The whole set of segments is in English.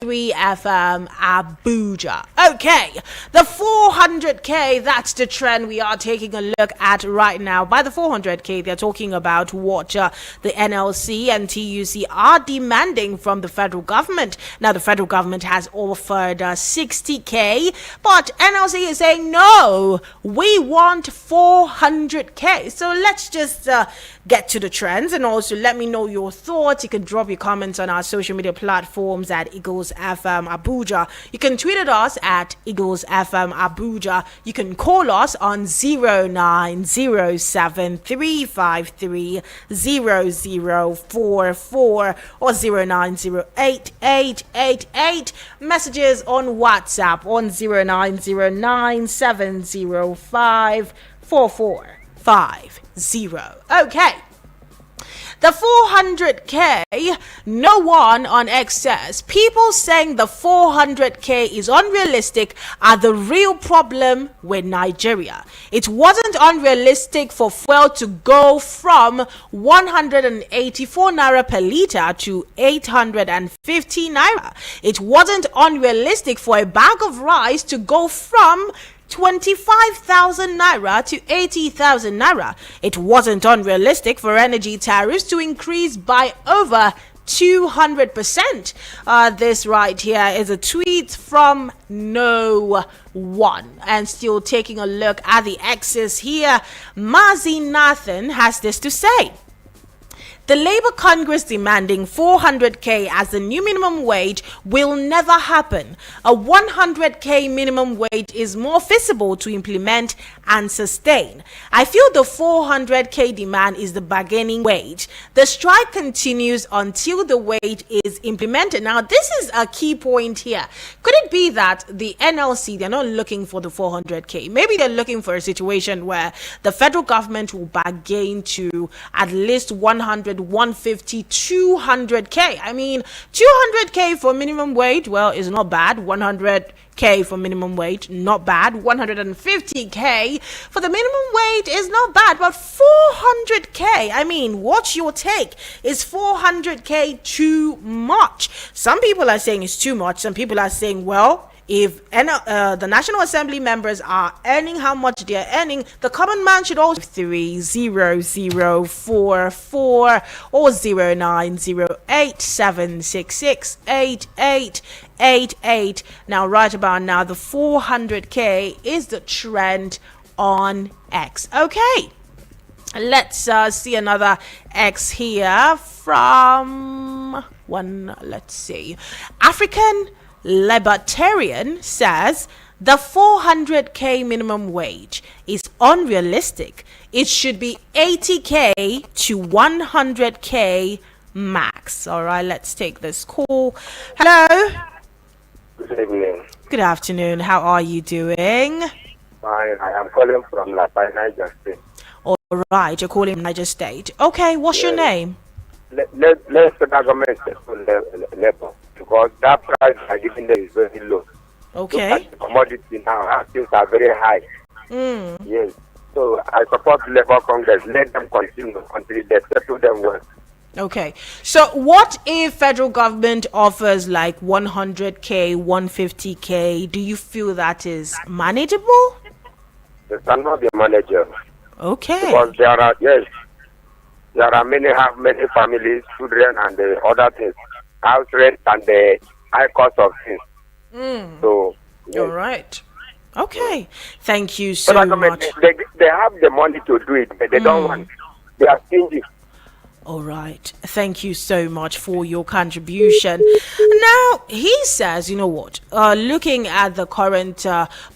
3 FM Abuja. Okay, the 400k, that's the trend we are taking a look at right now. By the 400k, they're talking about what the NLC and TUC are demanding from the federal government. Now, the federal government has offered 60k, but NLC is saying no, we want 400k. So let's just get to the trends, and also let me know your thoughts. You can drop your comments on our social media platforms at Eagles FM Abuja. You can tweet at us at Eagles FM Abuja. You can call us on 09073530044 or 0908888. Messages on WhatsApp on 09097054450. Okay. The 400k, no one on X says people saying the 400k is unrealistic are the real problem with Nigeria. It wasn't unrealistic for fuel to go from 184 naira per litre to 850 naira. It wasn't unrealistic for a bag of rice to go from 25,000 naira to 80,000 naira. It wasn't unrealistic for energy tariffs to increase by over 200%. This right here is a tweet from no one. And still taking a look at the X's here, Mazi Nathan has this to say. The Labour Congress demanding 400k as the new minimum wage will never happen. A 100k minimum wage is more feasible to implement and sustain. I feel the 400k demand is the bargaining wage. The strike continues until the wage is implemented. Now, this is a key point here. Could it be that the NLC, they're not looking for the 400k? Maybe they're looking for a situation where the federal government will bargain to at least 100, 150, 200k. I mean, 200k for minimum wage, well, is not bad. 100k for minimum wage, not bad. 150k for the minimum wage is not bad. But 400k, I mean, what's your take? Is 400k too much? Some people are saying it's too much. Some people are saying, well, if the National Assembly members are earning how much they are earning, the common man should also 30044 or 09087668888. Now, right about now, the 400k is the trend on X. Okay. Let's see another X here from one. Let's see. African Libertarian says the 400k minimum wage is unrealistic. It should be 80k to 100k max. All right, let's take this call. Hello. Good evening. Good afternoon. How are you doing? Fine. I am calling from Lapa, Niger State. All right, you're calling from Niger State. Okay, what's your name? Let's the government level, because that price I giving them is very low. Okay. Look at the commodity now, things are very high. Yes. So I support Labour Congress. Let them continue until they settle them well. Okay. So what if federal government offers like 100k, 150k? Do you feel that is manageable? It cannot be manageable. Okay. Because there are many families, children, and the other things, house rent and the high cost of things. So, yes. All right. Okay. Thank you so much. They have the money to do it, but they don't want. They are stingy. All right. Thank you so much for your contribution. Now, he says, you know what? Looking at the current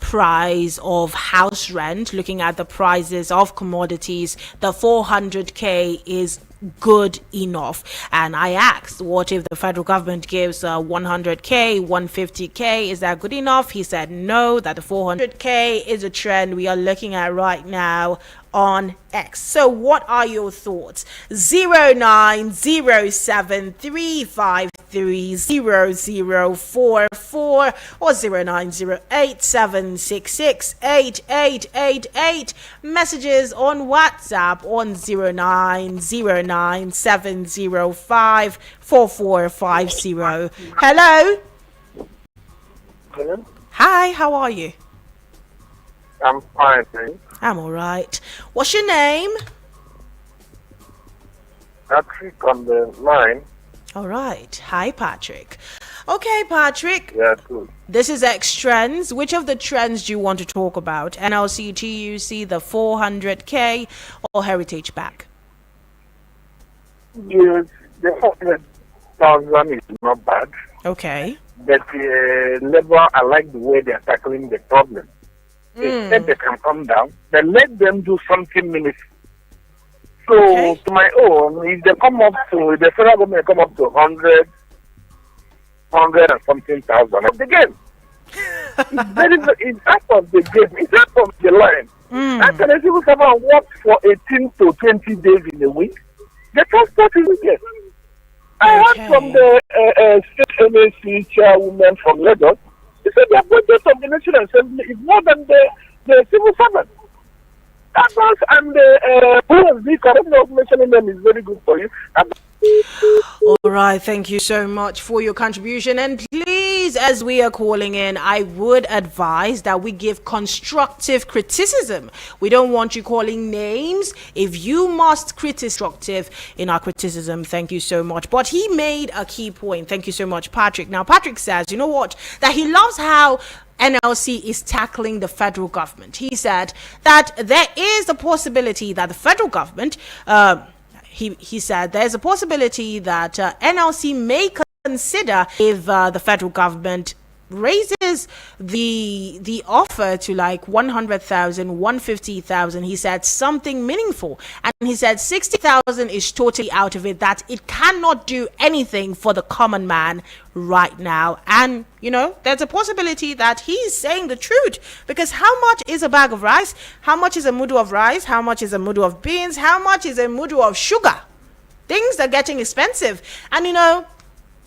price of house rent, looking at the prices of commodities, the 400k is good enough. And I asked, what if the federal government gives 100k, 150k? Is that good enough? He said no, that the 400k is a trend we are looking at right now on X. So what are your thoughts? 09073530044 or 09087668888. Messages on WhatsApp on 09097054450. Hello. afternoon. Hi, how are you? I'm fine, thanks. I'm all right. What's your name? Patrick on the line. All right. Hi, Patrick. Okay, Patrick. Yeah, good. This is X Trends. Which of the trends do you want to talk about? NLC, TUC, the 400K, or Heritage Bank? Yes, the 100,000 is not bad. Okay. But Labour, I like the way they are tackling the problem. They said they can come down. Then let them do something meaningful. So, Okay. to my own, if they come up to, if the federal government come up to 100 and something thousand of the game. It's out of the game. It's out of the line. How can a civil servant work for 18 to 20 days in a week? The transport is weekend. I heard from the state NAC chairwoman from Lagos. They said the budget of the National Assembly is more than the civil servant. Abbas and the PSB, correct me of mentioning them, is very good for you. All right, thank you so much for your contribution. And please, as we are calling in, I would advise that we give constructive criticism. We don't want you calling names. If you must constructive in our criticism, thank you so much. But he made a key point. Thank you so much, Patrick. Now, Patrick says, you know what? That he loves how NLC is tackling the federal government. He said that there is a possibility that the federal government, he said there's a possibility that NLC may consider if the federal government raises the offer to like 100,000, 150,000. He said something meaningful, and he said 60,000 is totally out of it, that it cannot do anything for the common man right now. And you know, there's a possibility that he's saying the truth, because how much is a bag of rice? How much is a mudu of rice? How much is a mudu of beans? How much is a mudu of sugar? Things are getting expensive. And you know,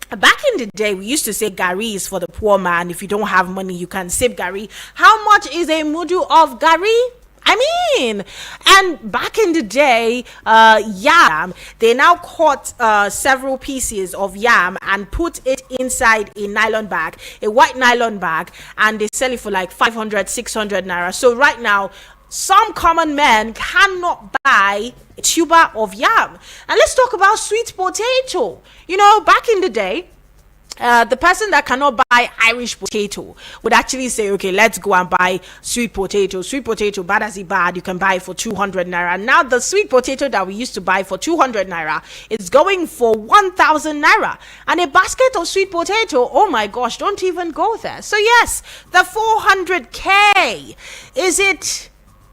back in the day, we used to say gari is for the poor man. If you don't have money, you can sip gari. How much is a mudu of gari? I mean, and back in the day, yam, they now cut several pieces of yam and put it inside a nylon bag, a white nylon bag, and they sell it for like 500, 600 naira. So right now, some common men cannot buy a tuber of yam. And let's talk about sweet potato. You know, back in the day, the person that cannot buy Irish potato would actually say, okay, let's go and buy sweet potato. Sweet potato, bad as it bad, you can buy it for 200 naira. Now the sweet potato that we used to buy for 200 naira is going for 1,000 naira. And a basket of sweet potato, oh my gosh, don't even go there. So yes, the 400K, is it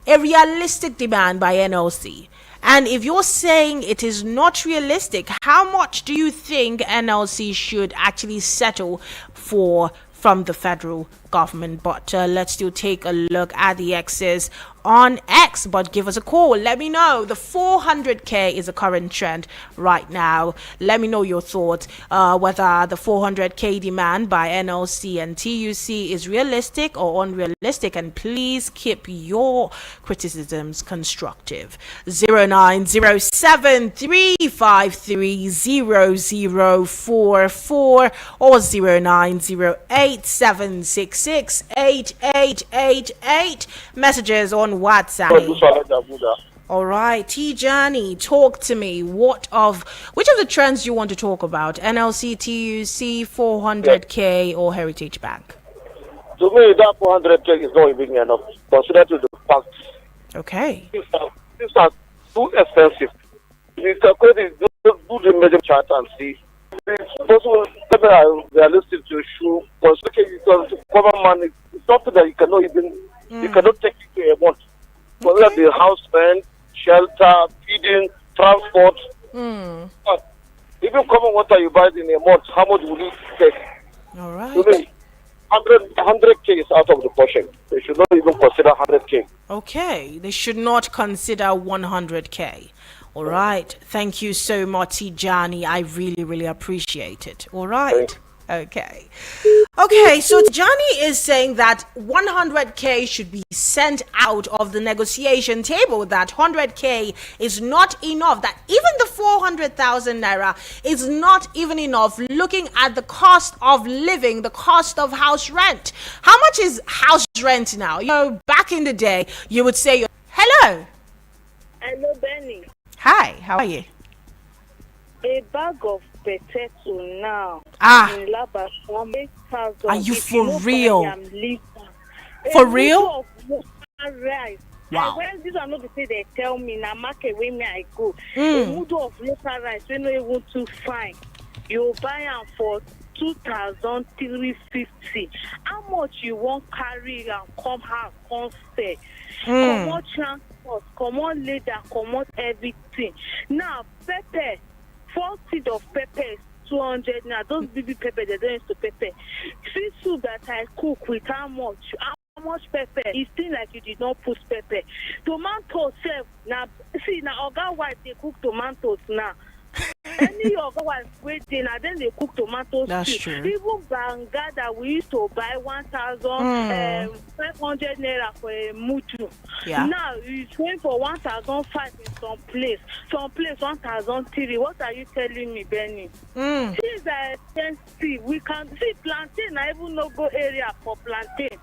a realistic demand by NLC? And if you're saying it is not realistic, how much do you think NLC should actually settle for from the federal government? But let's still take a look at the X's on X. But give us a call. Let me know. The 400K is a current trend right now. Let me know your thoughts, whether the 400K demand by NLC and TUC is realistic or unrealistic. And please keep your criticisms constructive. 0907-353-0044 or 0908-766-8888. Messages on WhatsApp. All right, Tijani, talk to me. Which of the trends you want to talk about? NLC, TUC, 400K, or Heritage Bank? To me, that 400K is not even enough, considering the fact Okay. things are too expensive. You can do the major chart and see. It's possible, maybe realistic to issue, because common man is something that you cannot even, you cannot take it to a month. Whether the house rent, shelter, feeding, transport. But even common water you buy in a month, how much will you take? All right. To me, 100K is out of the question. They should not even consider 100K. Okay, they should not consider 100K. All right. Thank you so much, Tijani. I really, really appreciate it. All right. Okay. Okay, so Johnny is saying that 100K should be sent out of the negotiation table, that 100K is not enough, that even the 400,000 naira is not even enough looking at the cost of living, the cost of house rent. How much is house rent now? You know, back in the day, you would say, hello. Hello, Benny. Hi, how are you? A bag of potato now. In Laba, 1,000. Are you If for no real? buy am later. For real? Rice. Wow. When this one not to say they tell me na market where me I go. A mudu of local rice we no even too fine. You buy am for 2,350. How much you want carry and come out, come stay? Come on transport, come on leather, come on everything. Now pepper, 4 seed of pepper is 200 now. Those baby pepper they don't use to pepper. Fish soup that I cook with how much? How much pepper? It's still like you did not put pepper. Tomato self now. See now, Oga white they cook tomatoes now. Any other one waiting and then they cook tomatoes. That's too. true. Even banga that we used to buy 1,500 naira for a mutu. Yeah. Now it's going for 1,500 in some place 1,003. What are you telling me, Benny? Things are expensive. We can see plantain. I even no go area for plantain.